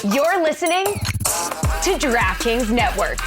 You're listening to DraftKings Network.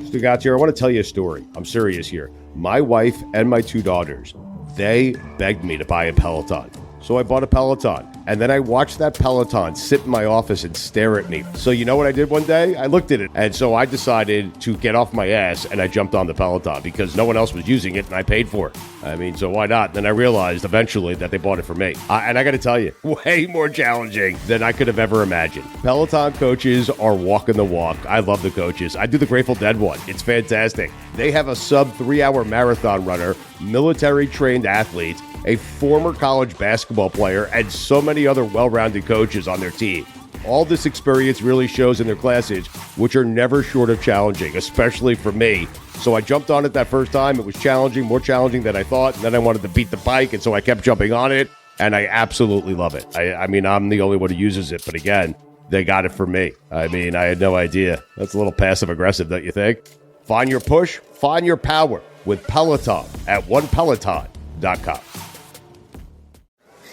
Stugazio, I want to tell you a story. I'm serious here. My wife and my 2 daughters, they begged me to buy a Peloton. So I bought a Peloton. And then I watched that Peloton sit in my office and stare at me. So you know what I did one day? I looked at it. And so I decided to get off my ass and I jumped on the Peloton because no one else was using it and I paid for it. I mean, so why not? Then I realized eventually that they bought it for me. And I got to tell you, way more challenging than I could have ever imagined. Peloton coaches are walking the walk. I love the coaches. I do the Grateful Dead one. It's fantastic. They have a sub 3-hour marathon runner, military trained athletes, a former college basketball player, and so many other well-rounded coaches on their team. All this experience really shows in their classes, which are never short of challenging, especially for me. So I jumped on it that first time. It was challenging, more challenging than I thought. And then I wanted to beat the bike, and so I kept jumping on it, and I absolutely love it. I mean, I'm the only one who uses it, but again, they got it for me. I mean, I had no idea. That's a little passive-aggressive, don't you think? Find your push, find your power with Peloton at onepeloton.com.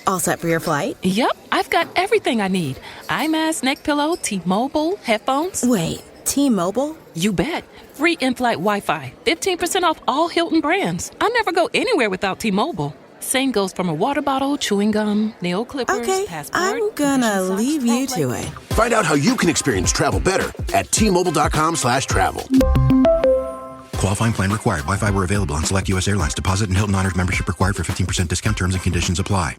All set for your flight? Yep, I've got everything I need. Eye mask, neck pillow, T-Mobile, headphones. Wait, T-Mobile? You bet. Free in-flight Wi-Fi. 15% off all Hilton brands. I never go anywhere without T-Mobile. Same goes from a water bottle, chewing gum, nail clippers, okay, passport. I'm gonna leave you to it. Find out how you can experience travel better at T-Mobile.com/travel. Qualifying plan required. Wi-Fi were available on select U.S. airlines. Deposit and Hilton Honors membership required for 15% discount. Terms and conditions apply.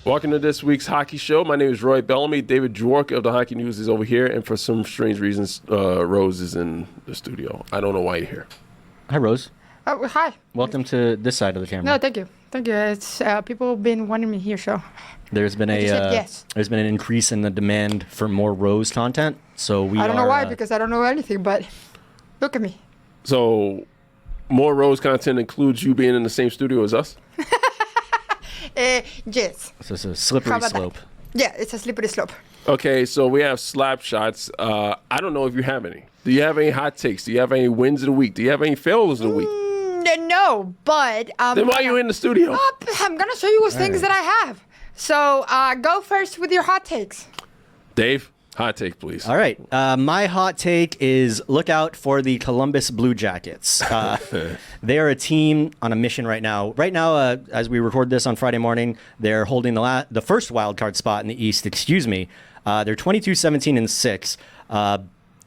Welcome to this week's hockey show. My name is Roy Bellamy. David Dwork of the Hockey News is over here, and for some strange reasons, Rose is in the studio. I don't know why you're here. Hi, Rose. Oh, hi. Welcome to this side of the camera. No, thank you. Thank you. It's people have been wanting me here, so there's been yes. There's been an increase in the demand for more Rose content. So I don't know why, because I don't know anything, but look at me. So more Rose content includes you being in the same studio as us? Yes. So it's a slippery slope. Yeah, it's a slippery slope. Okay, so we have slap shots. I don't know if you have any. Do you have any hot takes? Do you have any wins of the week? Do you have any fails of the week? No, but then why are you in the studio? I'm gonna show you things that I have. So go first with your hot takes. Dave, hot take, please. All right. My hot take is look out for the Columbus Blue Jackets. They are a team on a mission right now. Right now, as we record this on Friday morning, they're holding the first wild card spot in the East. Excuse me. They're 22-17-6.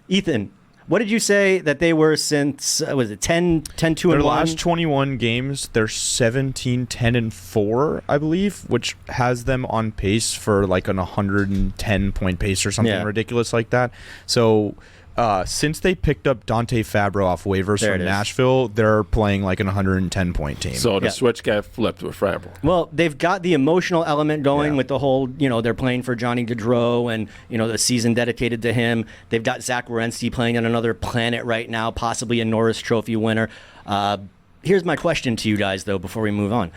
Ethan, what did you say that they were since, was it 10-2-1? Their last 21 games, they're 17-10-4, I believe, which has them on pace for like an 110-point pace or something ridiculous like that. So since they picked up Dante Fabro off waivers from Nashville, they're playing like an 110-point team. So the switch got flipped with Fabro. Well, they've got the emotional element going with the whole, they're playing for Johnny Gaudreau and, the season dedicated to him. They've got Zach Werenski playing on another planet right now, possibly a Norris Trophy winner. Here's my question to you guys, though, before we move on.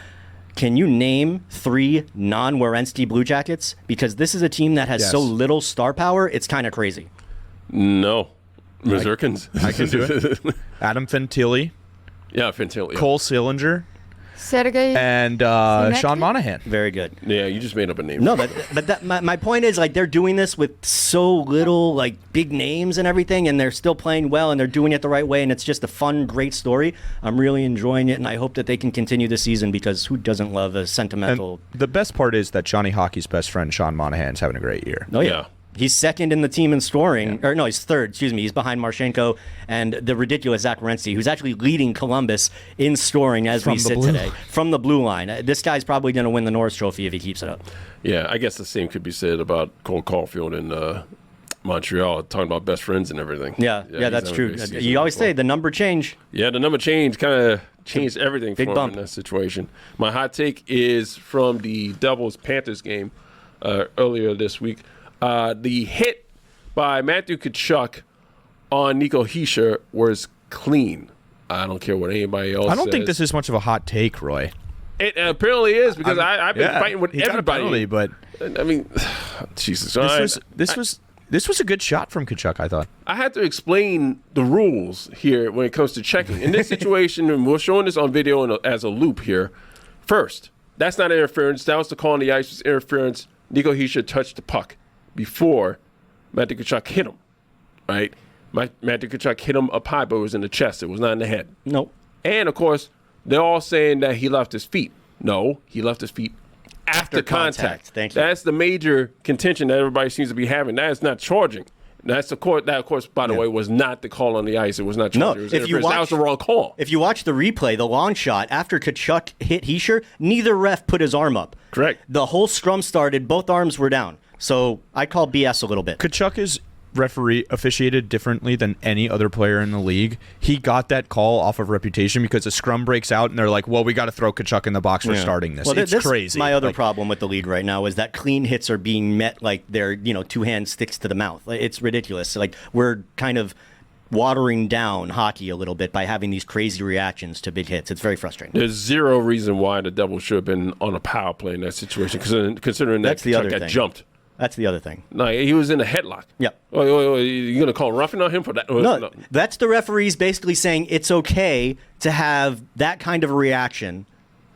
Can you name 3 non-Werenski Blue Jackets? Because this is a team that has so little star power, it's kind of crazy. No. Mazurkins. I can do it. Adam Fantilli. Yeah, Fantilli. Cole Sillinger. Sergei. And Sean Monahan. Very good. Yeah, you just made up a name. No, but my point is, they're doing this with so little, big names and everything, and they're still playing well, and they're doing it the right way, and it's just a fun, great story. I'm really enjoying it, and I hope that they can continue the season, because who doesn't love a sentimental... And the best part is that Johnny Hockey's best friend, Sean Monahan's having a great year. Oh, yeah. He's second in the team in scoring. Yeah. Or no, he's third. Excuse me. He's behind Marchenko and the ridiculous Zach Werenski, who's actually leading Columbus in scoring as we sit today. From the blue line. This guy's probably going to win the Norris Trophy if he keeps it up. Yeah, I guess the same could be said about Cole Caulfield in Montreal, talking about best friends and everything. Yeah, that's true. You always say the number change. Yeah, the number change kind of changed everything for him in that situation. My hot take is from the Devils-Panthers game earlier this week. The hit by Matthew Tkachuk on Nico Hischier was clean. I don't care what anybody else says. I don't think this is much of a hot take, Roy. It apparently is, because I've been fighting with everybody. But I mean, Jesus. This was This was a good shot from Tkachuk, I thought. I had to explain the rules here when it comes to checking. In this situation, and we're showing this on video as a loop here. First, that's not interference. That was the call on the ice was interference. Nico Hischier touched the puck before Matthew Tkachuk hit him, right? Matthew Tkachuk hit him up high, but it was in the chest. It was not in the head. Nope. And, of course, they're all saying that he left his feet. No, he left his feet after contact. Thank you. That's the major contention that everybody seems to be having. That is not charging. That's of course, by the way, was not the call on the ice. It was not charging. No, that was the wrong call. If you watch the replay, the long shot, after Tkachuk hit Hischier, neither ref put his arm up. Correct. The whole scrum started, both arms were down. So I call BS a little bit. Tkachuk is officiated differently than any other player in the league. He got that call off of reputation because a scrum breaks out and they're like, well, we got to throw Tkachuk in the box for starting this. Well, it's crazy. My other problem with the league right now is that clean hits are being met like they're, two hands sticks to the mouth. It's ridiculous. Like, we're kind of watering down hockey a little bit by having these crazy reactions to big hits. It's very frustrating. There's zero reason why the Devils should have been on a power play in that situation, considering that Tkachuk got jumped. That's the other thing. No, he was in a headlock. Yep. Oh, you're going to call roughing on him for that? No, that's the referees basically saying it's okay to have that kind of a reaction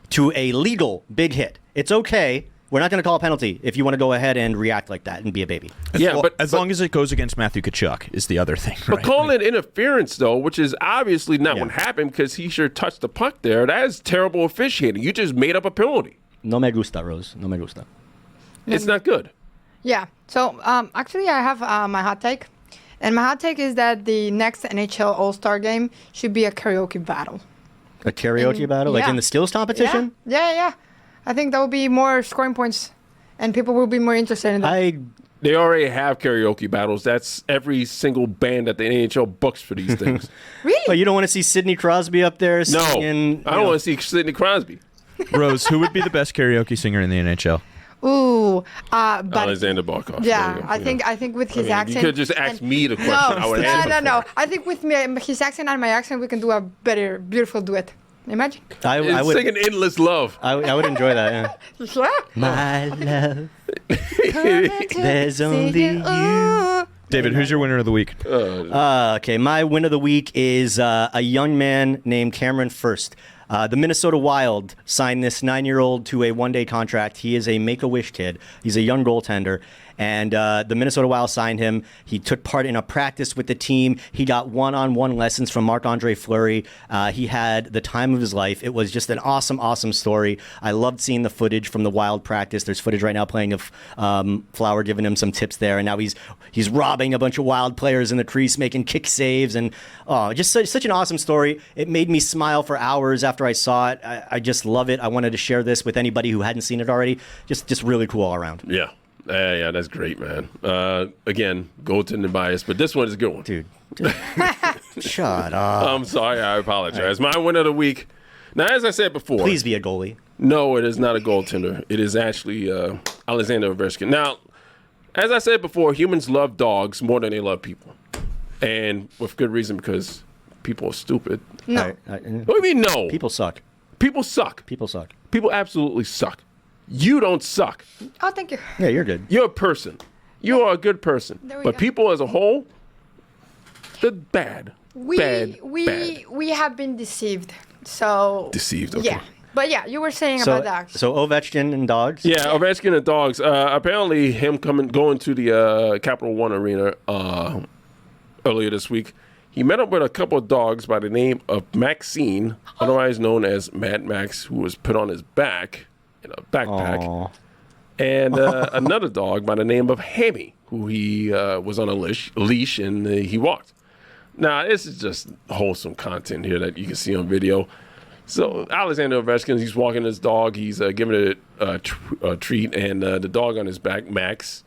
to a legal big hit. It's okay. We're not going to call a penalty if you want to go ahead and react like that and be a baby. But as long as it goes against Matthew Tkachuk is the other thing. But right? calling it interference, though, which is obviously not what happened because he sure touched the puck there, that is terrible officiating. You just made up a penalty. No me gusta, Rose. No me gusta. It's not good. Yeah. So actually, I have my hot take, and my hot take is that the next NHL All-Star game should be a karaoke battle. A karaoke battle, like in the skills competition? Yeah. I think that would be more scoring points, and people will be more interested in that. They already have karaoke battles. That's every single band that the NHL books for these things. Really? Oh, you don't want to see Sidney Crosby up there singing? No, I don't want to see Sidney Crosby. Rose, who would be the best karaoke singer in the NHL? Ooh, Alexander Barkov. Yeah, I think with his accent. You could just ask me the question. I would answer. No. I think with his accent and my accent, we can do a better, beautiful duet. Imagine. I would sing an endless love. I would enjoy that. Yeah. Sure. My love, there's only you. David, who's your winner of the week? Okay, my win of the week is a young man named Cameron First. The Minnesota Wild signed this 9-year-old to a one-day contract. He is a Make-A-Wish kid. He's a young goaltender. And the Minnesota Wild signed him. He took part in a practice with the team. He got one-on-one lessons from Marc-Andre Fleury. He had the time of his life. It was just an awesome, awesome story. I loved seeing the footage from the Wild practice. There's footage right now playing of Flower giving him some tips there. And now he's robbing a bunch of Wild players in the crease, making kick saves. And just such an awesome story. It made me smile for hours after I saw it. I just love it. I wanted to share this with anybody who hadn't seen it already. Just really cool all around. Yeah. Yeah, that's great, man. Again, goaltending bias, but this one is a good one. Dude. Shut up. I'm sorry. I apologize. My win of the week. Now, as I said before. Please be a goalie. No, it is not a goaltender. It is actually Alexander Ovechkin. Now, as I said before, humans love dogs more than they love people. And with good reason, because people are stupid. No. What do you mean no? People suck. People suck. People suck. People absolutely suck. You don't suck. Oh, thank you. Yeah, you're good. You're a person. You are a good person. But people as a whole, they're bad. We have been deceived. So deceived. Okay. Yeah. But yeah, you were saying about dogs. So Ovechkin and dogs? Yeah, Ovechkin and dogs. Apparently him going to the Capital One Arena earlier this week. He met up with a couple of dogs by the name of Maxine, otherwise known as Mad Max, who was put on his back in a backpack. Aww. And another dog by the name of Hammy, who he was on a leash and he walked. Now, this is just wholesome content here that you can see on video. So, Alexander Ovechkin, he's walking his dog. He's giving it a treat, and the dog on his back, Max,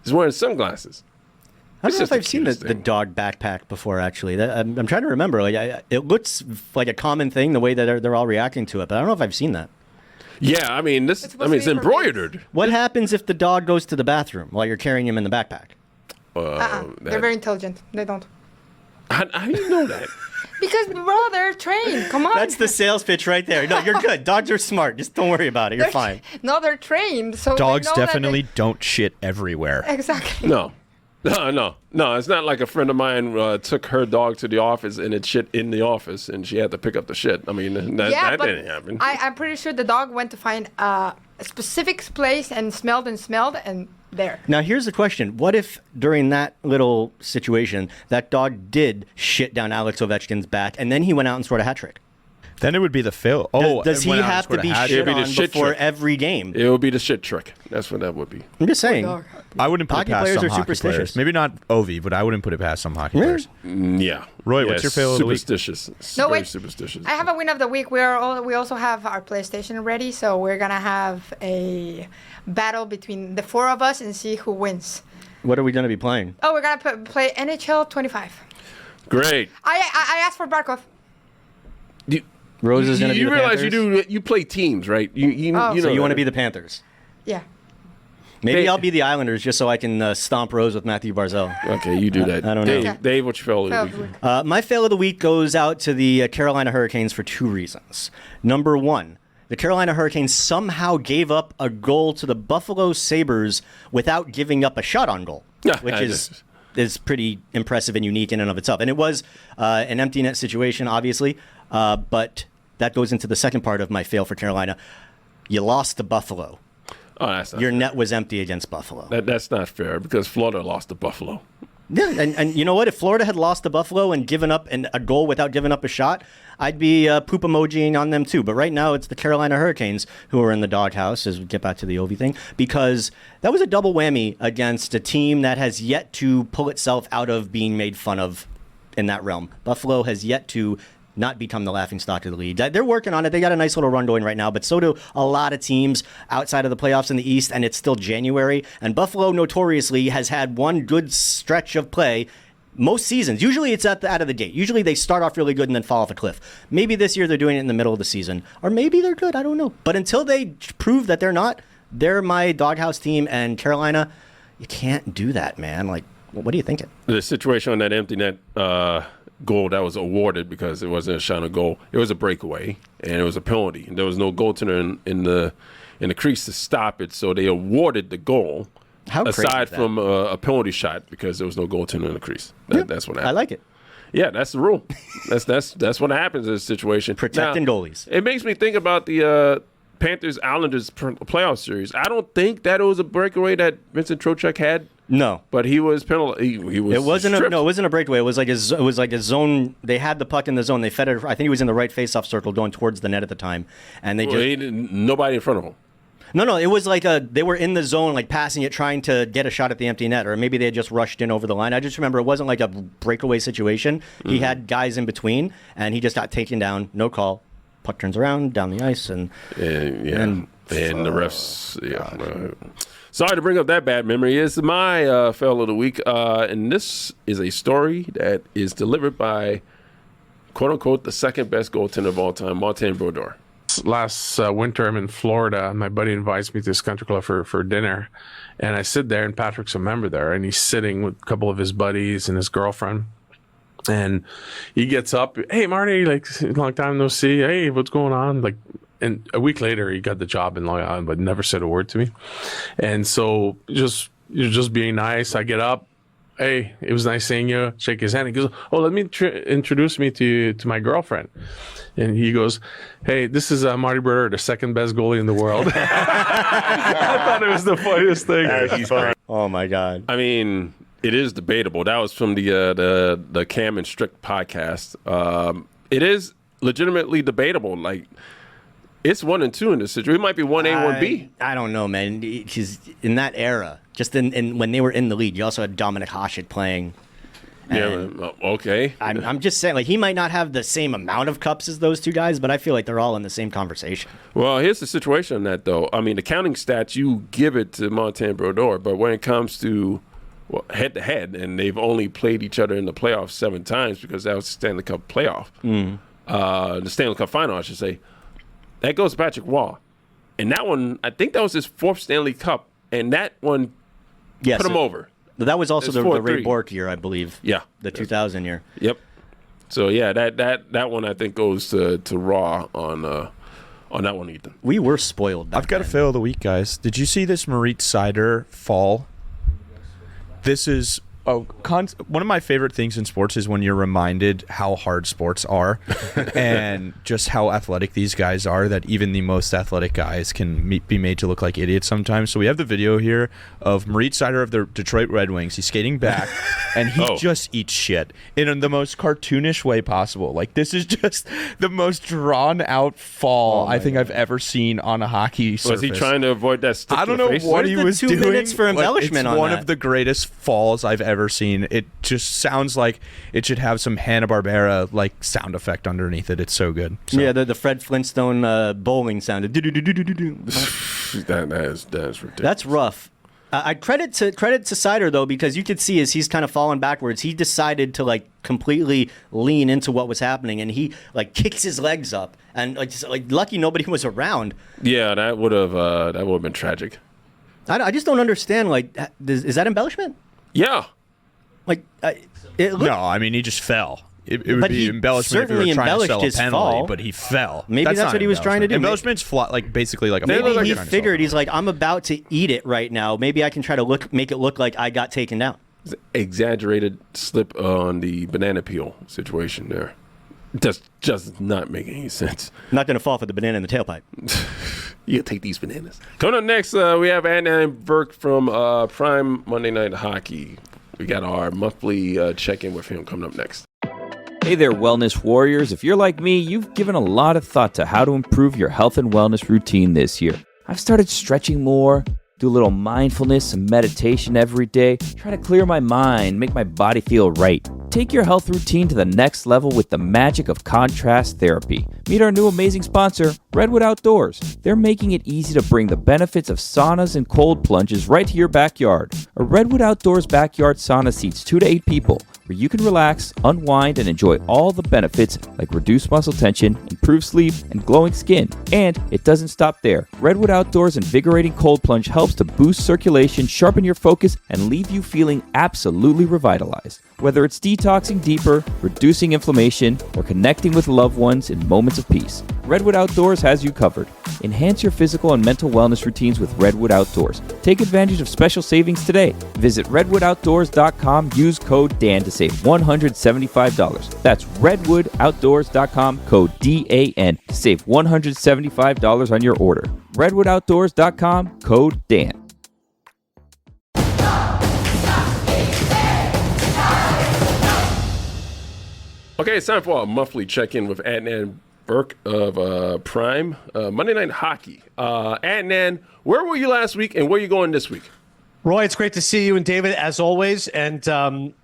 is wearing sunglasses. I don't know if I've seen the dog backpack before, actually. I'm trying to remember. It looks like a common thing, the way that they're all reacting to it, but I don't know if I've seen that. Yeah, I mean, it's embroidered. What happens if the dog goes to the bathroom while you're carrying him in the backpack? They're very intelligent. They don't. How do you know that? Because, bro, they're trained. Come on. That's the sales pitch right there. No, you're good. Dogs are smart. Just don't worry about it. You're fine. No, they're trained. So dogs definitely don't shit everywhere. Exactly. No. No. It's not like a friend of mine took her dog to the office and it shit in the office and she had to pick up the shit. I mean, that didn't happen. I'm pretty sure the dog went to find a specific place and smelled and there. Now, here's the question. What if during that little situation, that dog did shit down Alex Ovechkin's back and then he went out and scored a hat trick? Then it would be the fail. Does he have to be shit on before every game? It would be the shit trick. That's what that would be. I'm just saying. I wouldn't put it past some hockey players. Maybe not Ovi, but I wouldn't put it past some hockey players. Yeah. Roy, what's your fail of the week? Superstitious. Superstitious. I have a win of the week. We also have our PlayStation ready, so we're going to have a battle between the four of us and see who wins. What are we going to be playing? Oh, we're going to play NHL 25. Great. I asked for Barkov. Rose is going to be the Panthers? You realize you play teams, right? You know so you want to be the Panthers? Yeah. Maybe I'll be the Islanders just so I can stomp Rose with Matthew Barzal. Okay, you do that. I don't know. Dave, what's your fail of the week? My fail of the week goes out to the Carolina Hurricanes for two reasons. Number one, the Carolina Hurricanes somehow gave up a goal to the Buffalo Sabres without giving up a shot on goal, which is pretty impressive and unique in and of itself. And it was an empty net situation, obviously, but that goes into the second part of my fail for Carolina. You lost to Buffalo. Oh, that's not Your fair. net was empty against Buffalo. That's not fair because Florida lost to Buffalo. Yeah, and you know what? If Florida had lost to Buffalo and given up a goal without giving up a shot, I'd be poop emojiing on them too. But right now, it's the Carolina Hurricanes who are in the doghouse, as we get back to the Ovi thing, because that was a double whammy against a team that has yet to pull itself out of being made fun of in that realm. Buffalo has yet to not become the laughingstock of the league. They're working on it. They got a nice little run going right now, but so do a lot of teams outside of the playoffs in the East, and it's still January. And Buffalo notoriously has had one good stretch of play most seasons. Usually it's out of the gate. Usually they start off really good and then fall off a cliff. Maybe this year they're doing it in the middle of the season, or maybe they're good. I don't know. But until they prove that they're not, they're my doghouse team. And Carolina, you can't do that, man. Like, what are you thinking? The situation on that empty net goal that was awarded because it wasn't a shot on goal. It was a breakaway and it was a penalty. And there was no goaltender in the crease to stop it, so they awarded the goal. How aside from a penalty shot because there was no goaltender in the crease. That's what happened. I like it. Yeah, that's the rule. that's what happens in this situation. Protecting goalies. It makes me think about the Panthers Islanders playoff series. I don't think that it was a breakaway that Vincent Trocheck had. No, but he was penalized. He was. It wasn't stripped. it wasn't a breakaway. It was like a zone. They had the puck in the zone. They fed it. I think he was in the right faceoff circle, going towards the net at the time, and nobody in front of him. No, it was like they were in the zone, like passing it, trying to get a shot at the empty net, or maybe they had just rushed in over the line. I just remember it wasn't like a breakaway situation. Mm-hmm. He had guys in between, and he just got taken down. No call. Puck turns around down the ice, and the refs. Yeah. Sorry to bring up that bad memory. It's my fail of the week, and this is a story that is delivered by, quote unquote, the second best goaltender of all time, Martin Brodeur. Last winter, I'm in Florida. My buddy invites me to this country club for dinner, and I sit there, and Patrick's a member there, and he's sitting with a couple of his buddies and his girlfriend. And he gets up, hey, Marty, like, long time no see. Hey, what's going on? Like, and a week later, he got the job in Long Island, but never said a word to me. And so you're just being nice. I get up. Hey, it was nice seeing you. Shake his hand. He goes, oh, let me introduce me to my girlfriend. And he goes, hey, this is Marty Brodeur, the second best goalie in the world. I thought it was the funniest thing. Oh, my God. I mean, it is debatable. That was from the Cam and Strick podcast. It is legitimately debatable. Like, it's 1 and 2 in this situation. It might be 1A, 1B. I don't know, man. Because in that era, just in when they were in the league, you also had Dominic Hasek playing. Yeah, okay. I'm just saying, like, he might not have the same amount of cups as those two guys, but I feel like they're all in the same conversation. Well, here's the situation on that, though. I mean, the counting stats, you give it to Martin Brodeur, but when it comes to head-to-head, and they've only played each other in the playoffs 7 times because that was the Stanley Cup playoff. The Stanley Cup final, I should say. That goes to Patrick Waugh. And that one, I think that was his 4th Stanley Cup, and that one put him over. That was also the Ray Bourque year, I believe. Yeah. The 2000 year. Yep. So, yeah, that one I think goes to Raw on that one, Ethan. We were spoiled back I've got a fail of the week, guys. Did you see this Moritz Seider fall? This is One of my favorite things in sports is when you're reminded how hard sports are and just how athletic these guys are, that even the most athletic guys can be made to look like idiots sometimes. So we have the video here of Moritz Seider of the Detroit Red Wings. He's skating back, and he just eats shit in the most cartoonish way possible. Like, this is just the most drawn-out fall I think I've ever seen on a hockey surface. Was he trying to avoid that stick I don't know what he was doing. 2 minutes for embellishment it's on one that. of the greatest falls I've ever seen. It just sounds like it should have some Hanna-Barbera like sound effect underneath it. It's so good. So. Yeah, the Fred Flintstone bowling sound. That is ridiculous. That's rough. I credit to Seider though, because you could see as he's kind of falling backwards, he decided to like completely lean into what was happening, and he like kicks his legs up, and like lucky nobody was around. Yeah, that would have been tragic. I just don't understand. Like, is that embellishment? Yeah. Like, no, I mean he just fell. It would be embellishment if you were trying to sell a penalty, fall. but he fell. Maybe that's what he was trying to do. Embellishment's basically like a maybe fall. he figured he's like, I'm about to eat it right now. Maybe I can try to make it look like I got taken down. Exaggerated slip on the banana peel situation there. Just not making any sense. Not going to fall for the banana in the tailpipe. You take these bananas. Coming up next, we have Adnan Virk from Prime Monday Night Hockey. We got our monthly check-in with him coming up next. Hey there, wellness warriors. If you're like me, you've given a lot of thought to how to improve your health and wellness routine this year. I've started stretching more, do a little mindfulness and meditation every day, try to clear my mind, make my body feel right. Take your health routine to the next level with the magic of contrast therapy. Meet our new amazing sponsor, Redwood Outdoors. They're making it easy to bring the benefits of saunas and cold plunges right to your backyard. A Redwood Outdoors backyard sauna seats 2 to 8 people, where you can relax, unwind, and enjoy all the benefits like reduced muscle tension, improved sleep, and glowing skin. And it doesn't stop there. Redwood Outdoors' invigorating cold plunge helps to boost circulation, sharpen your focus, and leave you feeling absolutely revitalized. Whether it's detoxing deeper, reducing inflammation, or connecting with loved ones in moments of peace, Redwood Outdoors has you covered. Enhance your physical and mental wellness routines with Redwood Outdoors. Take advantage of special savings today. Visit redwoodoutdoors.com, use code DAN to save $175. That's redwoodoutdoors.com, code DAN to save $175 on your order. redwoodoutdoors.com, code DAN. Okay, it's time for our monthly check-in with Adnan Virk of Prime Monday Night Hockey. Adnan, where were you last week and where are you going this week? Roy, it's great to see you and David as always. And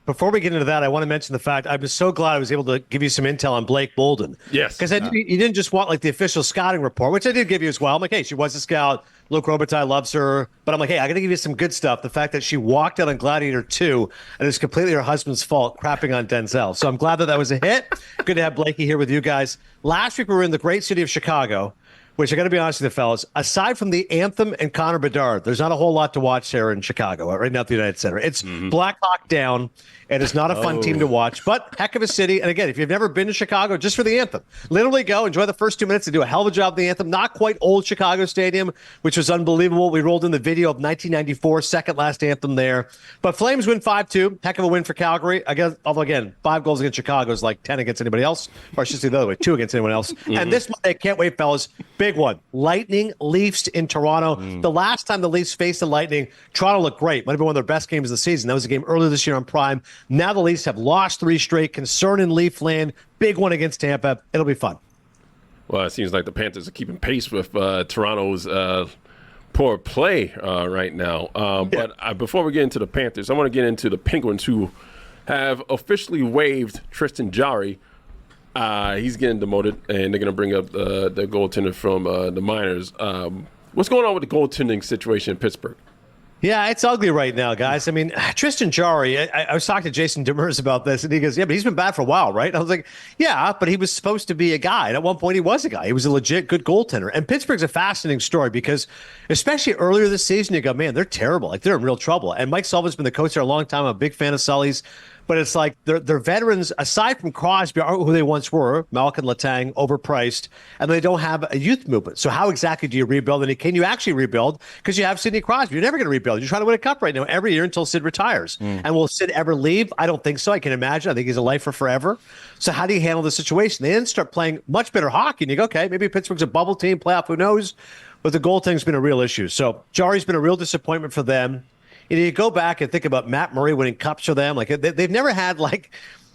before we get into that, I want to mention the fact I was so glad I was able to give you some intel on Blake Bolden. Yes. Because you didn't just want like the official scouting report, which I did give you as well. I'm like, hey, she was a scout. Luke Robitaille loves her. But I'm like, hey, I got to give you some good stuff. The fact that she walked out on Gladiator 2 and it's completely her husband's fault crapping on Denzel. So I'm glad that was a hit. Good to have Blakey here with you guys. Last week we were in the great city of Chicago, which I got to be honest with you, fellas, aside from the anthem and Connor Bedard, there's not a whole lot to watch there in Chicago, right now at the United Center. It's Black Hawk down, and it's not a fun team to watch, but heck of a city. And again, if you've never been to Chicago, just for the anthem, literally go, enjoy the first 2 minutes. They do a hell of a job of the anthem. Not quite old Chicago Stadium, which was unbelievable. We rolled in the video of 1994, second last anthem there. But Flames win 5-2. Heck of a win for Calgary. Although, again, 5 goals against Chicago is like 10 against anybody else, or I should say the other way, 2 against anyone else. And this Monday, can't wait, fellas. Big one. Lightning Leafs in Toronto. The last time the Leafs faced the Lightning, Toronto looked great. Might have been one of their best games of the season. That was a game earlier this year on Prime. Now the Leafs have lost 3 straight. Concern in Leaf land. Big one against Tampa. It'll be fun. Well, it seems like the Panthers are keeping pace with Toronto's poor play right now. But before we get into the Panthers, I want to get into the Penguins, who have officially waived Tristan Jarry. He's getting demoted, and they're going to bring up the goaltender from the minors. What's going on with the goaltending situation in Pittsburgh? Yeah, it's ugly right now, guys. I mean, Tristan Jarry, I was talking to Jason Demers about this, and he goes, yeah, but he's been bad for a while, right? I was like, yeah, but he was supposed to be a guy. And at one point, he was a guy. He was a legit good goaltender. And Pittsburgh's a fascinating story because, especially earlier this season, you go, man, they're terrible. Like, they're in real trouble. And Mike Sullivan's been the coach there a long time. I'm a big fan of Sully's. But it's like their veterans, aside from Crosby, aren't who they once were. Malkin, Letang, overpriced, and they don't have a youth movement. So how exactly do you rebuild? And can you actually rebuild? Because you have Sidney Crosby. You're never going to rebuild. You're trying to win a cup right now every year until Sid retires. And will Sid ever leave? I don't think so. I can imagine. I think he's a lifer forever. So how do you handle the situation? They then start playing much better hockey, and you go, okay, maybe Pittsburgh's a bubble team, playoff, who knows? But the goaltending's been a real issue. So Jari's been a real disappointment for them. You go back and think about Matt Murray winning cups for them. Like they've never had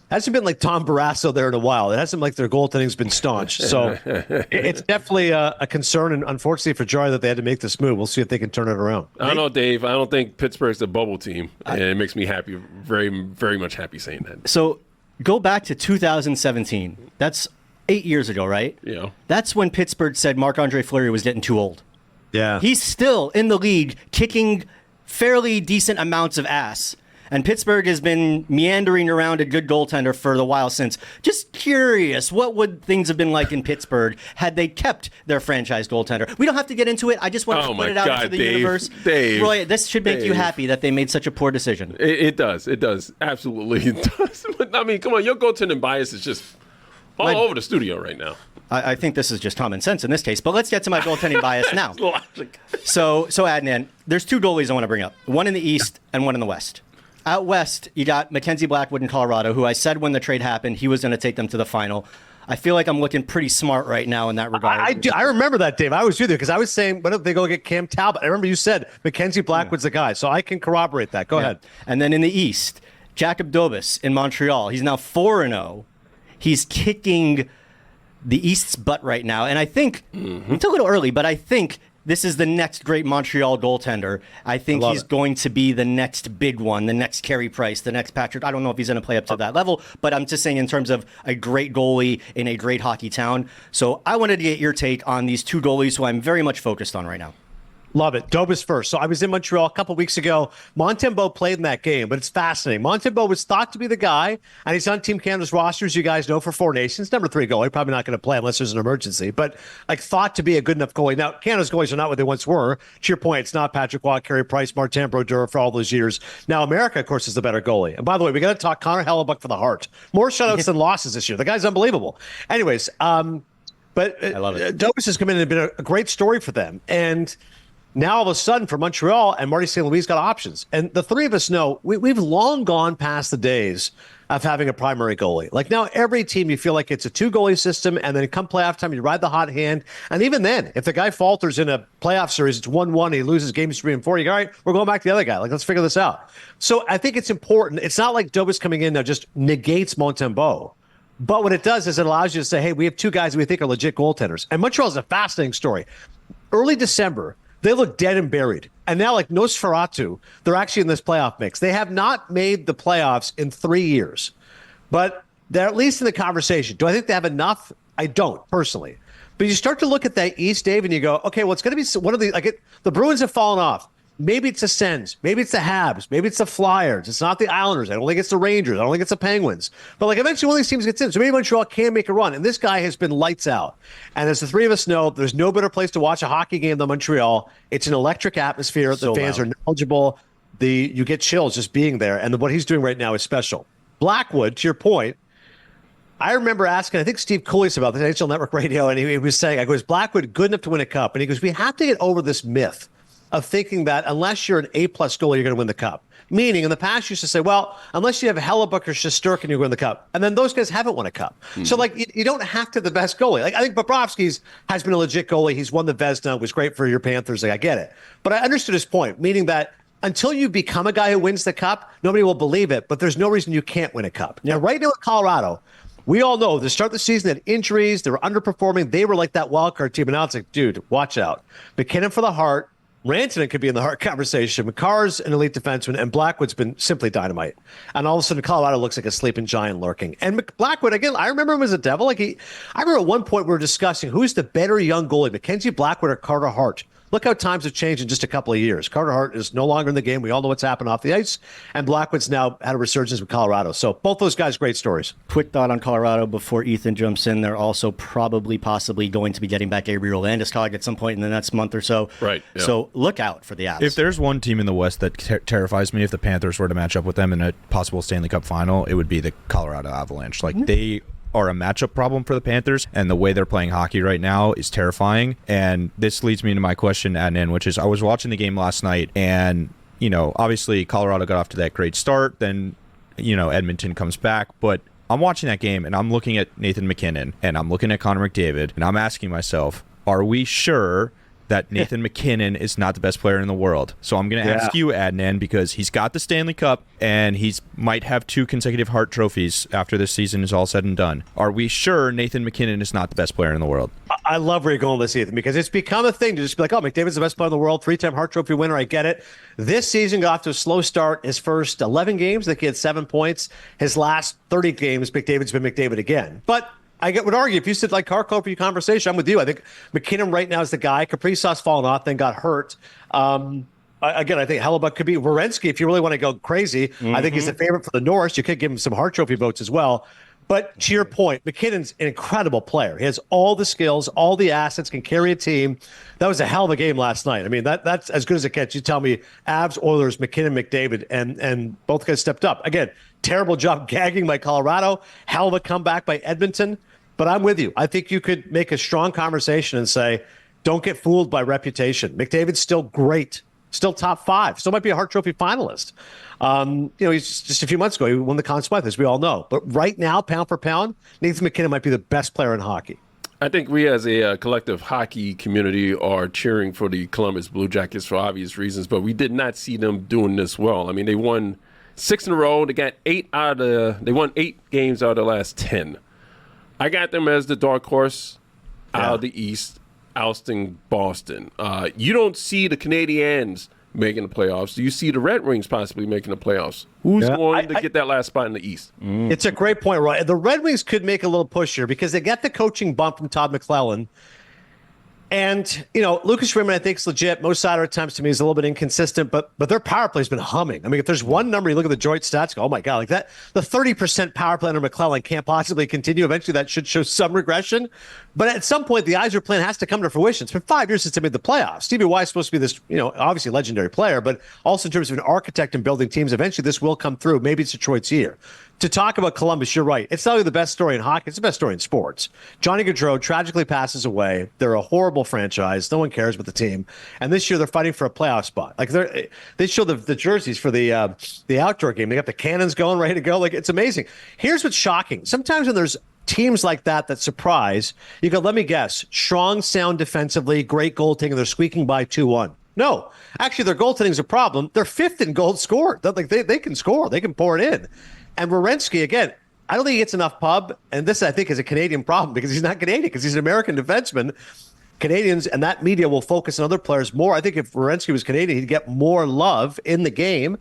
hasn't been like Tom Barrasso there in a while. It hasn't like their goaltending's been staunch. So it's definitely a concern, and unfortunately for Jari that they had to make this move. We'll see if they can turn it around. I don't know, Dave. I don't think Pittsburgh's a bubble team, and it makes me happy, very, very much happy saying that. So go back to 2017. That's 8 years ago, right? Yeah. That's when Pittsburgh said Marc-Andre Fleury was getting too old. Yeah. He's still in the league kicking fairly decent amounts of ass. And Pittsburgh has been meandering around a good goaltender for the while since. Just curious, what would things have been like in Pittsburgh had they kept their franchise goaltender? We don't have to get into it. I just want to put it out into the universe. Dave, Roy, this should make you happy that they made such a poor decision. It does. It does. Absolutely. It does. But, I mean, come on. Your goaltending bias is just all over the studio right now. I think this is just common sense in this case, but let's get to my goaltending bias now. So Adnan, there's two goalies I want to bring up, one in the East and one in the West. Out West, you got Mackenzie Blackwood in Colorado, who I said when the trade happened, he was going to take them to the final. I feel like I'm looking pretty smart right now in that regard. I remember that, Dave. I was with you because I was saying, what if they go get Cam Talbot? I remember you said Mackenzie Blackwood's the guy, so I can corroborate that. Go ahead. And then in the East, Jacob Dobas in Montreal. He's now 4-0. He's kicking the East's butt right now. And I think, it's a little early, but I think this is the next great Montreal goaltender. I think he's going to be the next big one, the next Carey Price, the next Patrick. I don't know if he's going to play up to that level, but I'm just saying in terms of a great goalie in a great hockey town. So I wanted to get your take on these two goalies who I'm very much focused on right now. Love it. Dobas first. So I was in Montreal a couple weeks ago. Montembeault played in that game, but it's fascinating. Montembeault was thought to be the guy, and he's on Team Canada's roster, as you guys know, for Four Nations. Number 3 goalie. Probably not going to play unless there's an emergency, but thought to be a good enough goalie. Now, Canada's goalies are not what they once were. To your point, it's not Patrick Waugh, Carey Price, Martin Brodeur for all those years. Now, America, of course, is the better goalie. And by the way, we got to talk Connor Hellebuck for the Hart. More shutouts than losses this year. The guy's unbelievable. Anyways, but I love it. Dobas has come in and been a great story for them. And now, all of a sudden, for Montreal and Marty St. Louis got options. And the three of us know we've long gone past the days of having a primary goalie. Like now, every team, you feel like it's a 2-goalie system, and then come playoff time, you ride the hot hand. And even then, if the guy falters in a playoff series, it's 1-1, he loses games 3 and 4, you go, all right, we're going back to the other guy. Let's figure this out. So I think it's important. It's not like Dobas coming in now just negates Montembeault. But what it does is it allows you to say, hey, we have 2 guys we think are legit goaltenders. And Montreal is a fascinating story. Early December, they look dead and buried. And now, like Nosferatu, they're actually in this playoff mix. They have not made the playoffs in 3 years, but they're at least in the conversation. Do I think they have enough? I don't, personally. But you start to look at that East, Dave, and you go, okay, well, it's going to be one of the, the Bruins have fallen off. Maybe it's the Sens. Maybe it's the Habs. Maybe it's the Flyers. It's not the Islanders. I don't think it's the Rangers. I don't think it's the Penguins. But eventually one of these teams gets in. So maybe Montreal can make a run. And this guy has been lights out. And as the three of us know, there's no better place to watch a hockey game than Montreal. It's an electric atmosphere. The fans are knowledgeable. You get chills just being there. And what he's doing right now is special. Blackwood, to your point, I remember asking, I think Steve Cooley's about this, NHL Network Radio, and he was saying, is Blackwood good enough to win a cup? And he goes, we have to get over this myth of thinking that unless you're an A-plus goalie, you're going to win the cup. Meaning, in the past, you used to say, well, unless you have Hellebuck or Shesterkin, you're going to win the cup. And then those guys haven't won a cup. Mm-hmm. So, you don't have to have the best goalie. I think Bobrovsky's has been a legit goalie. He's won the Vezina, was great for your Panthers. I get it. But I understood his point, meaning that until you become a guy who wins the cup, nobody will believe it, but there's no reason you can't win a cup. Now, right now in Colorado, we all know to start the season, they had injuries, they were underperforming, they were like that wild card team, and now it's like, dude, watch out. McKinnon for the Hart, Rantanen could be in the Hart conversation. McCarr's an elite defenseman, and Blackwood's been simply dynamite. And all of a sudden, Colorado looks like a sleeping giant lurking. And Blackwood, again, I remember him as a devil. I remember at one point we were discussing who's the better young goalie, Mackenzie Blackwood or Carter Hart. look how times have changed in just a couple of years. Carter Hart is no longer in the game. We all know what's happened off the ice. And Blackwood's now had a resurgence with Colorado. So both those guys, great stories. Quick thought on Colorado before Ethan jumps in. They're also possibly going to be getting back Gabriel Landeskog at some point in the next month or so. Right. Yeah. So look out for the Avs. If there's one team in the West that terrifies me, if the Panthers were to match up with them in a possible Stanley Cup final, it would be the Colorado Avalanche. Like, they are a matchup problem for the Panthers, and the way they're playing hockey right now is terrifying. And this leads me to my question, Adnan, which is, I was watching the game last night, and, obviously Colorado got off to that great start. Then, Edmonton comes back. But I'm watching that game, and I'm looking at Nathan MacKinnon, and I'm looking at Connor McDavid, and I'm asking myself, are we sure that Nathan MacKinnon is not the best player in the world? So I'm going to ask you, Adnan, because he's got the Stanley Cup and he's might have 2 consecutive Hart trophies after this season is all said and done. Are we sure Nathan MacKinnon is not the best player in the world? I love where you're going with this, Ethan, because it's become a thing to just be like, oh, McDavid's the best player in the world, 3-time Hart Trophy winner. I get it. This season got off to a slow start. His first 11 games, I think he had 7 points. His last 30 games, McDavid's been McDavid again. But would argue, if you said like car for your conversation, I'm with you. I think McKinnon right now is the guy. Kaprizov's fallen off, then got hurt. Again, I think Hellebuck could be Werenski if you really want to go crazy. I think he's the favorite for the Norris. You could give him some Hart Trophy votes as well. But to your point, McKinnon's an incredible player. He has all the skills, all the assets, can carry a team. That was a hell of a game last night. I mean, that's as good as it gets. You tell me Avs, Oilers, McKinnon, McDavid, and both guys stepped up. Again, terrible job gagging by Colorado. Hell of a comeback by Edmonton. But I'm with you. I think you could make a strong conversation and say, don't get fooled by reputation. McDavid's still great, still top 5, still might be a Hart Trophy finalist. He's just a few months ago, he won the Conn Smythe, as we all know. But right now, pound for pound, Nathan MacKinnon might be the best player in hockey. I think we as a collective hockey community are cheering for the Columbus Blue Jackets for obvious reasons, but we did not see them doing this well. I mean, they won 6 in a row. They got they won 8 games out of the last 10. I got them as the dark horse out of the East, ousting Boston. You don't see the Canadiens making the playoffs. Do you see the Red Wings possibly making the playoffs? Who's going to get that last spot in the East? It's a great point, Roy. The Red Wings could make a little push here because they get the coaching bump from Todd McClellan. And, Lucas Raymond, I think, is legit. Most Seider at times to me is a little bit inconsistent, but their power play has been humming. I mean, if there's one number, you look at the joint stats, go, oh my God, like that, the 30% power play under McClellan can't possibly continue. Eventually that should show some regression. But at some point, the Yzer plan has to come to fruition. It's been 5 years since they made the playoffs. Stevie Y is supposed to be this, obviously legendary player, but also in terms of an architect and building teams, eventually this will come through. Maybe it's Detroit's year. To talk about Columbus, you're right. It's not only the best story in hockey, it's the best story in sports. Johnny Gaudreau tragically passes away. They're a horrible franchise. No one cares about the team. And this year they're fighting for a playoff spot. Like they show the jerseys for the outdoor game. They got the cannons going, ready to go. Like, it's amazing. Here's what's shocking. Sometimes when there's teams like that surprise, you go, let me guess, strong, sound defensively, great goaltending, they're squeaking by 2-1. No, actually their goaltending is a problem. They're 5th in goals scored. They can score. They can pour it in. And Werenski, again, I don't think he gets enough pub. And this, I think, is a Canadian problem because he's not Canadian, because he's an American defenseman. Canadians and that media will focus on other players more. I think if Werenski was Canadian, he'd get more love in the game.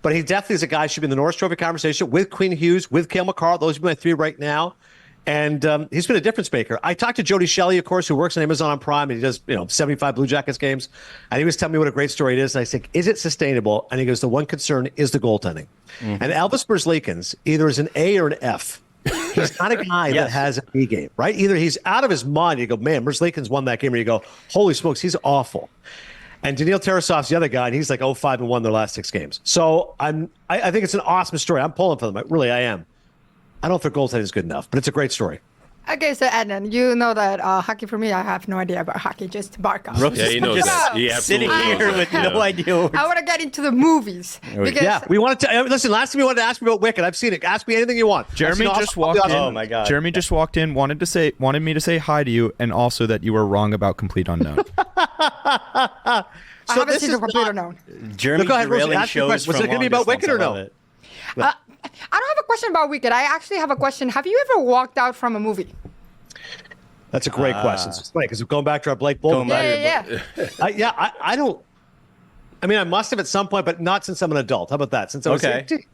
But he definitely is a guy who should be in the Norris Trophy conversation with Quinn Hughes, with Cale McCarr. Those would be my 3 right now. And he's been a difference maker. I talked to Jody Shelley, of course, who works on Amazon Prime, and he does 75 Blue Jackets games. And he was telling me what a great story it is. And I said, is it sustainable? And he goes, the one concern is the goaltending. And Elvis Merzlikins either is an A or an F. He's not a guy that has a B game, right? Either he's out of his mind. You go, man, Merzlikins won that game. Or you go, holy smokes, he's awful. And Daniil Tarasov's the other guy, and he's like 0-5-1 their last 6 games. So I think it's an awesome story. I'm pulling for them. I am. I don't think goaltending is good enough, but it's a great story. Okay, so Adnan, you know that hockey for me, I have no idea about hockey, just bark out. Yeah, he knows that. He absolutely sitting here with no idea. I want to get into the movies. We wanted to listen. Last time you wanted to ask me about Wicked. I've seen it. Ask me anything you want. Jeremy just walked in. Oh my God! Jeremy just walked in. Wanted me to say hi to you, and also that you were wrong about Complete Unknown. I haven't seen the Complete Unknown. Jeremy derailing shows. Was it going to be about Wicked or no? I don't have a question about Wicked. I actually have a question. Have you ever walked out from a movie? That's a great question. It's funny because going back to our Blake Bolton. I don't. I mean, I must have at some point, but not since I'm an adult. How about that? Since I was 18.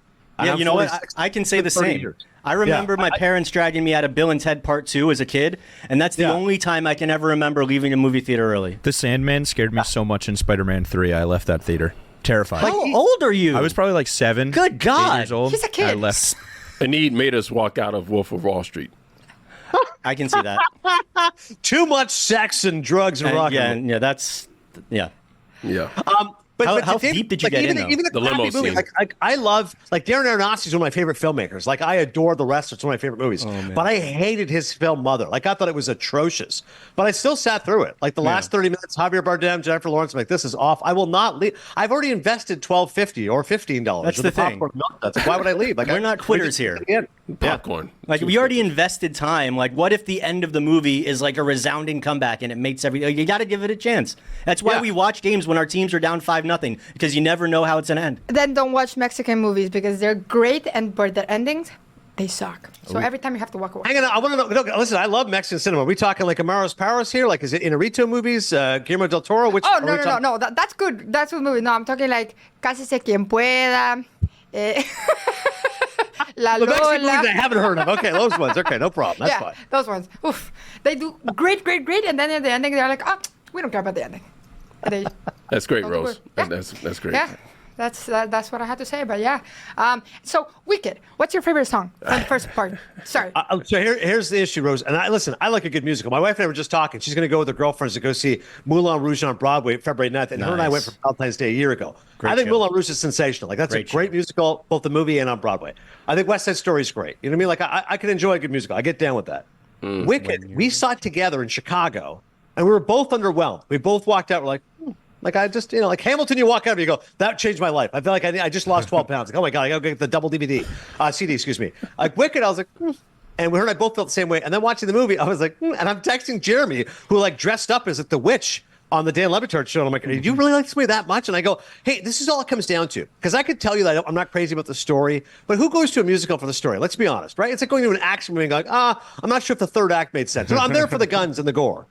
Yeah, you know what? I can say the same. Years. I remember my parents dragging me out of Bill and Ted Part 2 as a kid, and that's the only time I can ever remember leaving a movie theater early. The Sandman scared me so much in Spider-Man 3, I left that theater. Terrified. How old are you? I was probably like 7. Good God. 8 years old. He's a kid. I left. Anid made us walk out of Wolf of Wall Street. I can see that. Too much sex and drugs and rock and roll. Yeah, that's Yeah. But how deep did you get in, though? Even the limo crappy movie, scene. I love, Darren Aronofsky is one of my favorite filmmakers. Like, I adore The Wrestler. It's one of my favorite movies. But I hated his film Mother. Like, I thought it was atrocious. But I still sat through it. Like, the last 30 minutes, Javier Bardem, Jennifer Lawrence, I'm like, this is off. I will not leave. I've already invested $12.50 or $15. That's the thing. That's why would I leave? Like, we're not quitters here. Popcorn. Like, we already invested time. Like, what if the end of the movie is like a resounding comeback and it makes you got to give it a chance. That's why we watch games when our teams are down 5-0, because you never know how it's going to end. Then don't watch Mexican movies because they're great, but their endings, they suck. So every time you have to walk away. Hang on, I want to know. No, listen, I love Mexican cinema. Are we talking like Amaros Paros here? Like, is it Inarritu movies? Guillermo del Toro? Which? No. That's good. That's good movie. No, I'm talking like Casi se quien pueda. La The Mexican Lola. movies I haven't heard of. Okay, those ones. Okay, no problem. That's fine. Those ones. Oof. They do great, and then at the ending they're like, we don't care about the ending. That's great, Rose. That's great. Yeah. That's what I had to say. But yeah. So Wicked. What's your favorite song from the first part? Sorry. So here's the issue, Rose. And I like a good musical. My wife and I were just talking. She's going to go with her girlfriends to go see Moulin Rouge on Broadway February 9th. And her and I went for Valentine's Day a year ago. I think Moulin Rouge is sensational. Like, that's a great musical, both the movie and on Broadway. I think West Side Story is great. You know what I mean? Like, I can enjoy a good musical. I get down with that. Wicked, we saw it together in Chicago, and we were both underwhelmed. We both walked out. We're like, like, I just, like Hamilton, you walk out and you go, that changed my life. I feel like I just lost 12 pounds. Like, oh my God, I gotta get the double CD, excuse me. Like, Wicked, I was like, and her and I both felt the same way. And then watching the movie, I was like, and I'm texting Jeremy, who like dressed up as like the witch on the Dan Lebitard show. And I'm like, do you really like this movie that much? And I go, hey, this is all it comes down to. Because I could tell you that I'm not crazy about the story, but who goes to a musical for the story? Let's be honest, right? It's like going to an action movie and going, I'm not sure if the third act made sense. No, I'm there for the guns and the gore.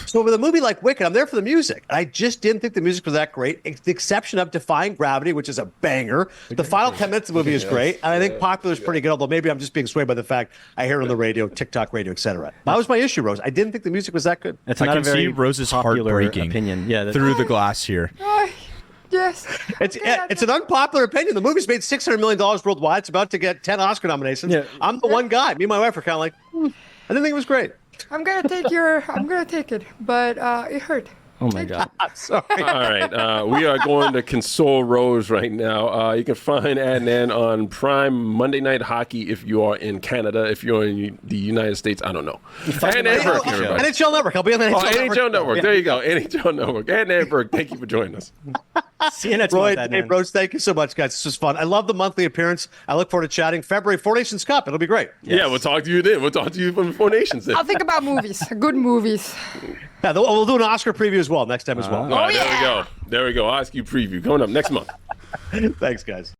So with a movie like Wicked, I'm there for the music. I just didn't think the music was that great, with the exception of Defying Gravity, which is a banger. The final 10 minutes of the movie is great, and I think Popular is pretty good, although maybe I'm just being swayed by the fact I hear it on the radio, TikTok radio, etc. That was my issue, Rose. I didn't think the music was that good. I can see Rose's heart breaking through the glass here. Yes. It's an unpopular opinion. The movie's made $600 million worldwide. It's about to get 10 Oscar nominations. Yeah. I'm the one guy. Me and my wife are kind of like, I didn't think it was great. I'm gonna take it, but it hurt. Oh my God. Sorry. All right. We are going to console Rose right now. You can find Adnan on Prime Monday Night Hockey if you are in Canada. If you're in the United States, I don't know. Adnan Virk, everybody. NHL Network. I'll be on the NHL Network. Yeah. There you go. NHL Network. Adnan Virk, thank you for joining us. See you next month, Adnan. Hey, Rose, thank you so much, guys. This was fun. I love the monthly appearance. I look forward to chatting. February, Four Nations Cup. It'll be great. Yes. Yeah, we'll talk to you then. We'll talk to you from the Four Nations then. I'll think about movies. Good movies. Yeah, we'll do an Oscar preview as well next time as well. All right, there we go. There we go. Ask you preview coming up next month. Thanks, guys.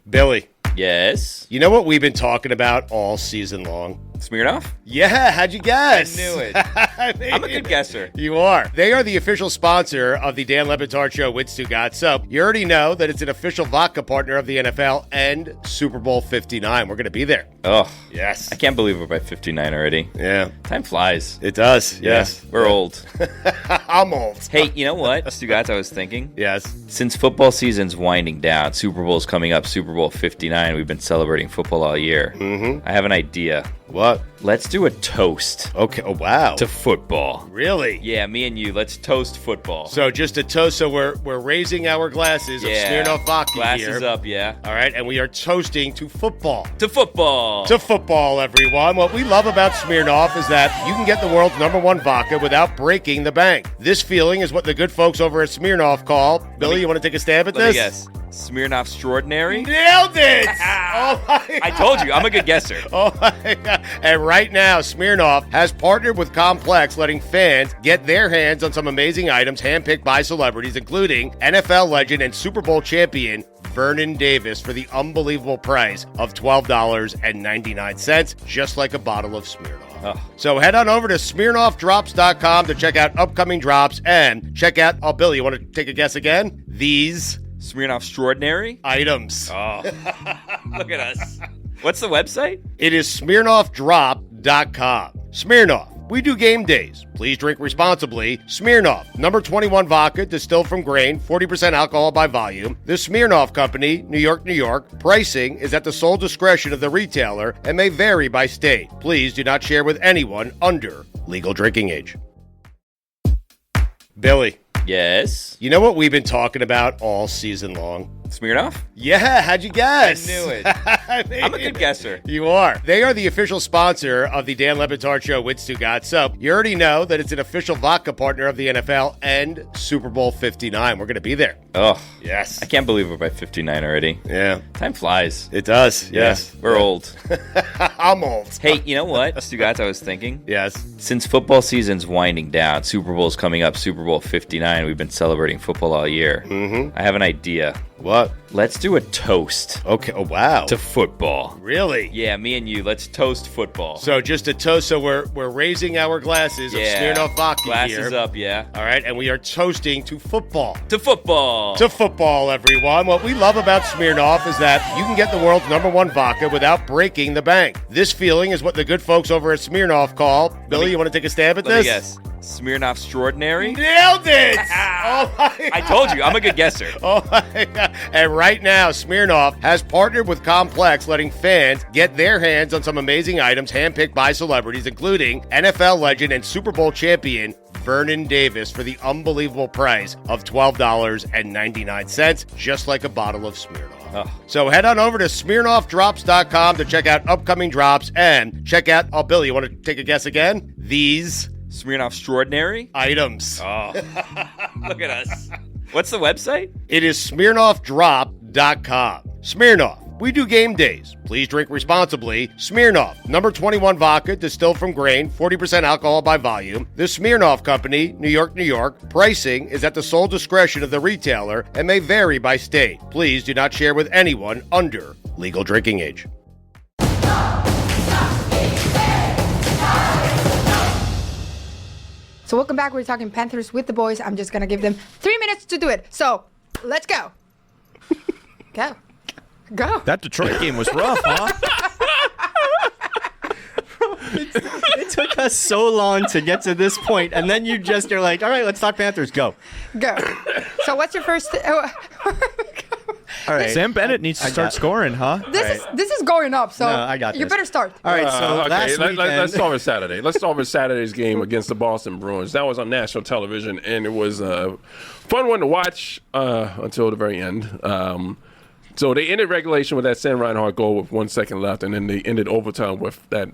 Billy. Yes. You know what we've been talking about all season long? Smirnoff? Yeah, how'd you guess? I knew it. I'm a good guesser. You are. They are the official sponsor of the Dan Lebitard Show with Stugat. So you already know that it's an official vodka partner of the NFL and Super Bowl 59. We're going to be there. Oh. Yes. I can't believe we're by 59 already. Yeah. Time flies. It does. Yes. Yeah, we're old. I'm old. Hey, you know what, Stugat, I was thinking? Yes. Since football season's winding down, Super Bowl's coming up, Super Bowl 59. We've been celebrating football all year. Mm-hmm. I have an idea. What? Let's do a toast. Okay. Oh, wow. To football. Really? Yeah, me and you. Let's toast football. So just a toast. So we're raising our glasses of Smirnoff vodka glasses here. Up, yeah. All right, and we are toasting to football. To football. To football, everyone. What we love about Smirnoff is that you can get the world's #1 vodka without breaking the bank. This feeling is what the good folks over at Smirnoff call. Billy, you want to take a stab at this? Let me guess. Smirnoff Extraordinary? Nailed it! Oh my I told you, I'm a good guesser. Oh my God. And right now, Smirnoff has partnered with Complex, letting fans get their hands on some amazing items handpicked by celebrities, including NFL legend and Super Bowl champion Vernon Davis, for the unbelievable price of $12.99, just like a bottle of Smirnoff. Oh. So head on over to SmirnoffDrops.com to check out upcoming drops and check out, Billy, you want to take a guess again? These Smirnoff Extraordinary? Items. Oh, look at us. What's the website? It is SmirnoffDrop.com. Smirnoff. We do game days. Please drink responsibly. Smirnoff, number 21 vodka, distilled from grain, 40% alcohol by volume. The Smirnoff Company, New York, New York. Pricing is at the sole discretion of the retailer and may vary by state. Please do not share with anyone under legal drinking age. Billy. Yes? You know what we've been talking about all season long? Smirnoff? Yeah, how'd you guess? I knew it. I'm a good guesser. You are. They are the official sponsor of the Dan Le Batard Show with Stugat. So you already know that it's an official vodka partner of the NFL and Super Bowl 59. We're going to be there. Oh. Yes. I can't believe we're by 59 already. Yeah. Time flies. It does. Yes. Yeah, we're old. I'm old. Hey, you know what, Stugat, I was thinking? Yes. Since football season's winding down, Super Bowl's coming up, Super Bowl 59. We've been celebrating football all year. Mm-hmm. I have an idea. What? Let's do a toast. Okay. Oh, wow. To football. Really? Yeah, me and you. Let's toast football. So just a toast. So we're raising our glasses of Smirnoff vodka Glasses here. up, yeah. All right, and we are toasting to football. To football. To football, everyone. What we love about Smirnoff is that you can get the world's #1 vodka without breaking the bank. This feeling is what the good folks over at Smirnoff call. Billy, you want to take a stab at this? Yes. Smirnoff Extraordinary? Nailed it! Oh my I told you, I'm a good guesser. Oh my God. And right now, Smirnoff has partnered with Complex, letting fans get their hands on some amazing items handpicked by celebrities, including NFL legend and Super Bowl champion Vernon Davis, for the unbelievable price of $12.99, just like a bottle of Smirnoff. Oh. So head on over to SmirnoffDrops.com to check out upcoming drops and check out, oh, Billy, you want to take a guess again? These Smirnoff Extraordinary? items. Oh, look at us. What's the website? It is SmirnoffDrop.com. Smirnoff. We do game days. Please drink responsibly. Smirnoff, number 21 vodka, distilled from grain, 40% alcohol by volume. The Smirnoff Company, New York, New York. Pricing is at the sole discretion of the retailer and may vary by state. Please do not share with anyone under legal drinking age. So welcome back. We're talking Panthers with the boys. I'm just going to give them 3 minutes to do it. So let's go. Go. Go. That Detroit game was rough, huh? It took us so long to get to this point, and then you're like, all right, let's talk Panthers. Go. Go. So what's your first... All right. Sam Bennett needs to start scoring, huh? This is going up, so No, I got you this. better start. All right, so Okay, last weekend... let's start with Saturday. Let's start with Saturday's game against the Boston Bruins. That was on national television, and it was a fun one to watch until the very end. So they ended regulation with that Sam Reinhart goal with 1 second left, and then they ended overtime with that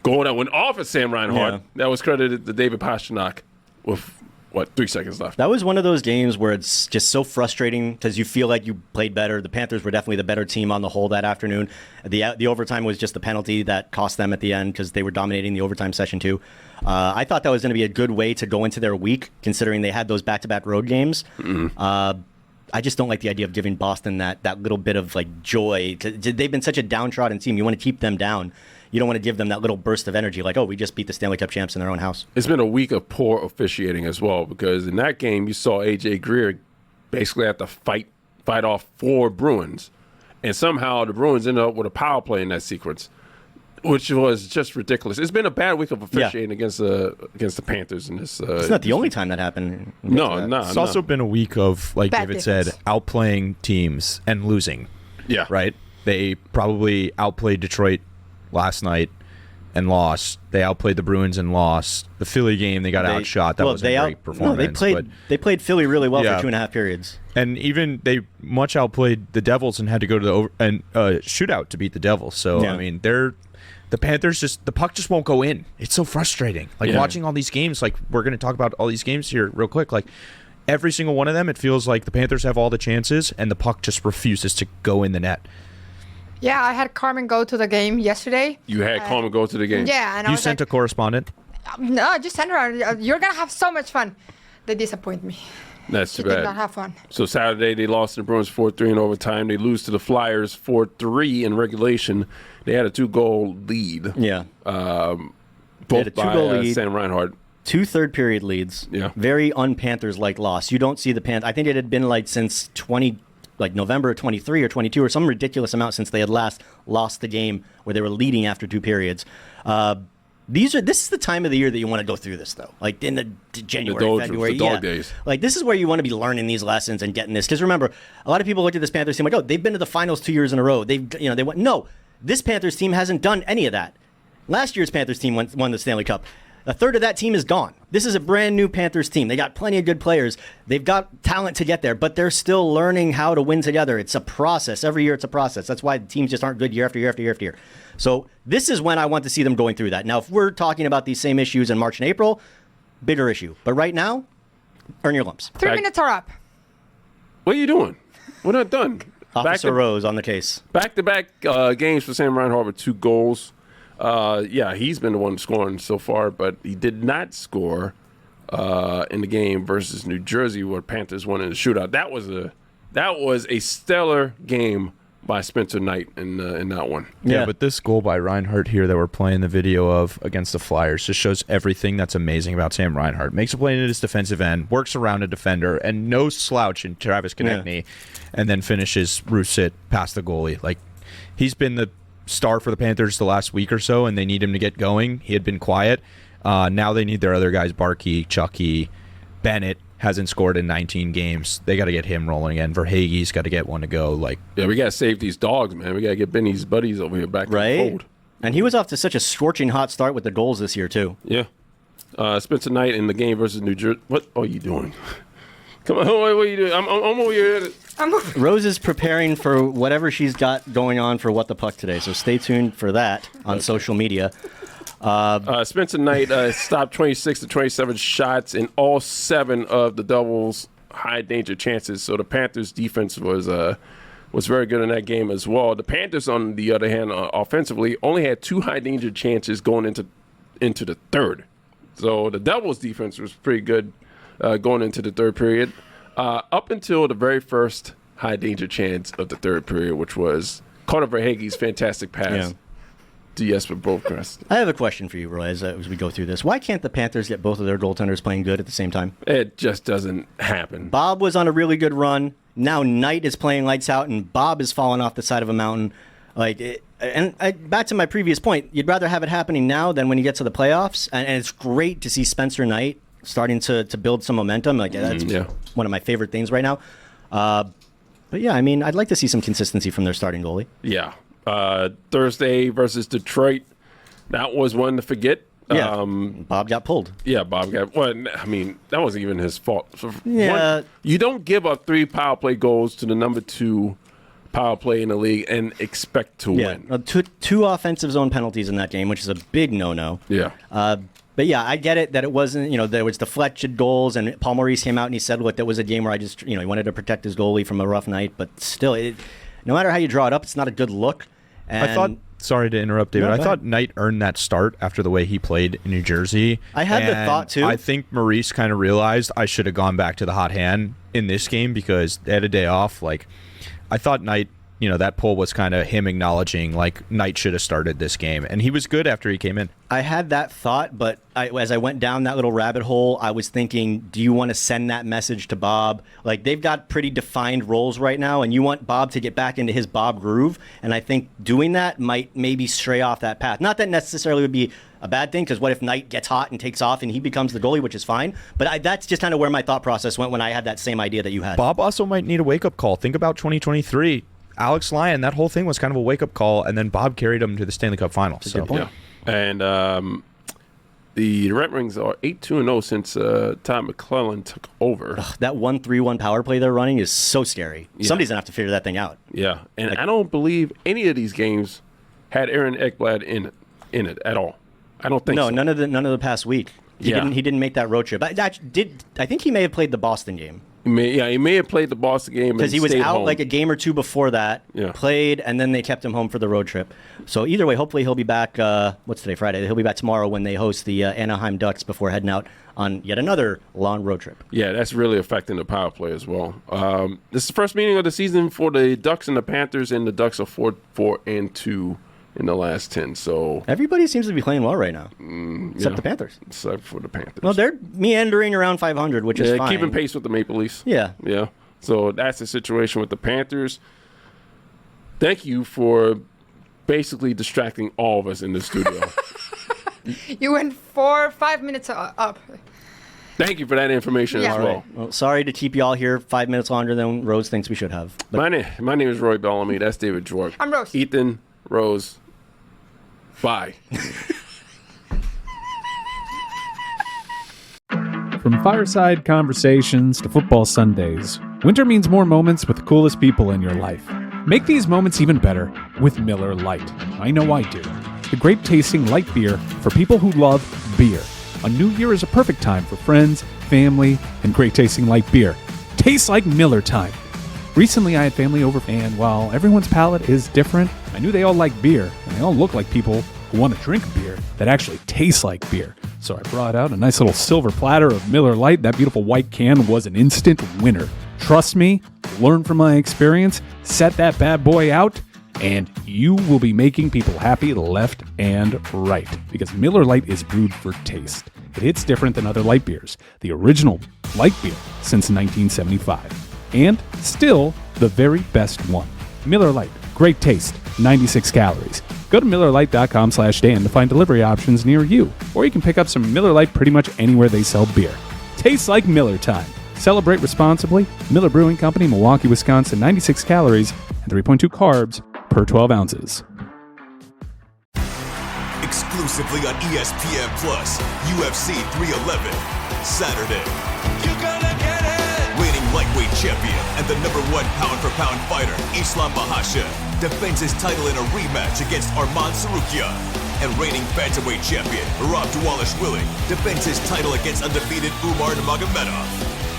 goal that went off of Sam Reinhart. Yeah. That was credited to David Pastrnak with, 3 seconds left. That was one of those games where it's just so frustrating because you feel like you played better. The Panthers were definitely the better team on the whole that afternoon. The overtime was just the penalty that cost them at the end because they were dominating the overtime session too. I thought that was going to be a good way to go into their week, considering they had those back-to-back road games. Mm-hmm. I just don't like the idea of giving Boston that little bit of like joy. They've been such a downtrodden team. You want to keep them down. You don't want to give them that little burst of energy like, oh, we just beat the Stanley Cup champs in their own house. It's been a week of poor officiating as well, because in that game you saw A.J. Greer basically have to fight off 4 Bruins, and somehow the Bruins ended up with a power play in that sequence, which was just ridiculous. It's been a bad week of officiating against the Panthers in this. It's not the only time that happened. No. It's also been a week of, like Bad David defense. said, outplaying teams and losing. Yeah. Right? They probably outplayed Detroit last night and lost. They outplayed the Bruins and lost. The Philly game, they got outshot. That was a great performance. They played Philly really well Yeah. for 2.5 periods. And even they much outplayed the Devils and had to go to the shootout to beat the Devils. So, Yeah. I mean, the Panthers the puck just won't go in. It's so frustrating. Like watching all these games, like we're going to talk about all these games here real quick. Like every single one of them, it feels like the Panthers have all the chances and the puck just refuses to go in the net. Yeah, I had Carmen go to the game yesterday. You had Carmen go to the game. Yeah, and I You was sent like, a correspondent? no, just send her. You're gonna have so much fun. They disappoint me. That's She too did bad. not have fun. So Saturday they lost to the Bruins 4-3 in overtime. They lose to the Flyers 4-3 in regulation. They had a 2-goal lead. Yeah. Both They had a by 2-goal lead. Sam Reinhart. 2 third-period leads. Yeah. Very un-Panthers-like loss. You don't see the Panthers. I think it had been since November of 23 or 22 or some ridiculous amount since they had last lost the game where they were leading after 2 periods. This is the time of the year that you want to go through this, though. Like in the January, February. The dog days. Like this is where you want to be learning these lessons and getting this. Because remember, a lot of people look at this Panthers team like, oh, they've been to the finals 2 years in a row. They went. No, this Panthers team hasn't done any of that. Last year's Panthers team won the Stanley Cup. A third of that team is gone. This is a brand new Panthers team. They got plenty of good players. They've got talent to get there, but they're still learning how to win together. It's a process. Every year it's a process. That's why teams just aren't good year after year after year after year. So this is when I want to see them going through that. Now, if we're talking about these same issues in March and April, bigger issue. But right now, earn your lumps. 3 minutes are up. What are you doing? We're not done. Officer Rose on the case. Back-to-back games for Sam Reinhart with 2 goals. He's been the one scoring so far, but he did not score in the game versus New Jersey where Panthers won in the shootout. That was a stellar game by Spencer Knight in that one. Yeah, but this goal by Reinhart here that we're playing the video of against the Flyers just shows everything that's amazing about Sam Reinhart. Makes a play in his defensive end, works around a defender, and no slouch in Travis Konechny, and then finishes Rousset past the goalie. Like, he's been the star for the Panthers the last week or so, and they need him to get going. He had been quiet. Now they need their other guys, Barkey, Chucky, Bennett. Hasn't scored in 19 games. They got to get him rolling again. Verhaeghe's got to get one to go. We got to save these dogs, man. We got to get Benny's buddies over here back to the fold. And he was off to such a scorching hot start with the goals this year, too. Yeah. Spencer Knight in the game versus New Jersey. What are you doing? Come on, what are you doing? I'm over here. Rose is preparing for whatever she's got going on for What the Puck today, so stay tuned for that on social media. Spencer Knight stopped 26 to 27 shots in all 7 of the Devils' high danger chances. So the Panthers' defense was very good in that game as well. The Panthers, on the other hand, offensively, only had 2 high danger chances going into the third. So the Devils' defense was pretty good going into the third period, up until the very first high danger chance of the third period, which was Connor Verhaeghe's fantastic pass. Yeah. To Jesper Brokrest. I have a question for you, Roy, as we go through this. Why can't the Panthers get both of their goaltenders playing good at the same time? It just doesn't happen. Bob was on a really good run. Now Knight is playing lights out, and Bob is falling off the side of a mountain. Back to my previous point, you'd rather have it happening now than when you get to the playoffs. And it's great to see Spencer Knight starting to build some momentum. That's one of my favorite things right now. But yeah, I mean, I'd like to see some consistency from their starting goalie. Yeah. Thursday versus Detroit, that was one to forget. Yeah, Bob got pulled. Yeah, Bob got. Well, I mean, that wasn't even his fault. Yeah, you don't give up 3 power play goals to the number 2 power play in the league and expect to win. Two offensive zone penalties in that game, which is a big no-no. Yeah. But yeah, I get it that it wasn't, there was deflected goals, and Paul Maurice came out and he said, look, that was a game where I just, he wanted to protect his goalie from a rough night, but still, no matter how you draw it up, it's not a good look. And I thought, sorry to interrupt, David, I thought Knight earned that start after the way he played in New Jersey. I had the thought, too. I think Maurice kind of realized I should have gone back to the hot hand in this game because they had a day off. I thought Knight, that pull was kind of him acknowledging, Knight should have started this game. And he was good after he came in. I had that thought, but as I went down that little rabbit hole, I was thinking, do you want to send that message to Bob? They've got pretty defined roles right now, and you want Bob to get back into his Bob groove. And I think doing that might maybe stray off that path. Not that necessarily would be a bad thing, because what if Knight gets hot and takes off and he becomes the goalie, which is fine. But that's just kind of where my thought process went when I had that same idea that you had. Bob also might need a wake-up call. Think about 2023. Alex Lyon, that whole thing was kind of a wake-up call, and then Bob carried him to the Stanley Cup final. That's a good point. Yeah. And the Red Wings are 8-2-0 since Todd McClellan took over. That 1-3-1 power play they're running is so scary. Yeah. Somebody's going to have to figure that thing out. Yeah, and I don't believe any of these games had Aaron Ekblad in it at all. I don't think so. No, none of the past week. He didn't make that road trip. I think he may have played the Boston game. He may have played the Boston game because he was out home. A game or two before that. Yeah. Played, and then they kept him home for the road trip. So either way, hopefully he'll be back. What's today? Friday. He'll be back tomorrow when they host the Anaheim Ducks before heading out on yet another long road trip. Yeah, that's really affecting the power play as well. This is the first meeting of the season for the Ducks and the Panthers, and the Ducks are 4-4-2 in the last 10. So everybody seems to be playing well right now, except yeah, the Panthers. Except for the Panthers. Well, they're meandering around 500, which is fine. Keeping pace with the Maple Leafs. Yeah. Yeah. So that's the situation with the Panthers. Thank you for basically distracting all of us in the studio. You went 4-5 minutes up. Thank you for that information as well. Right. Well, sorry to keep you all here 5 minutes longer than Rose thinks we should have. My name is Roy Bellamy. That's David Dwork. I'm Rose. Ethan, Rose. Bye. From fireside conversations to football Sundays, winter means more moments with the coolest people in your life. Make these moments even better with Miller Lite. I know I do. The grape-tasting light beer for people who love beer. A new year is a perfect time for friends, family, and great-tasting light beer. Tastes like Miller time. Recently, I had family over, and while everyone's palate is different, I knew they all like beer, and they all look like people who want to drink beer that actually tastes like beer. So I brought out a nice little silver platter of Miller Lite. That beautiful white can was an instant winner. Trust me, learn from my experience, set that bad boy out, and you will be making people happy left and right. Because Miller Lite is brewed for taste. It hits different than other light beers. The original light beer since 1975. And still the very best one. Miller Lite, great taste, 96 calories. Go to MillerLite.com/Dan to find delivery options near you. Or you can pick up some Miller Lite pretty much anywhere they sell beer. Tastes like Miller time. Celebrate responsibly. Miller Brewing Company, Milwaukee, Wisconsin, 96 calories and 3.2 carbs per 12 ounces. Exclusively on ESPN Plus, UFC 311, Saturday. You're gonna get it! Reigning lightweight champion and the #1 pound-for-pound fighter, Islam Makhachev, defends his title in a rematch against Arman Tsarukyan. And reigning bantamweight champion, Rob Dwalishvili, defends his title against undefeated Umar Nurmagomedov.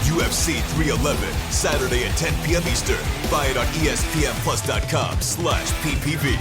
UFC 311, Saturday at 10 p.m. Eastern. Buy it on ESPNplus.com/PPV.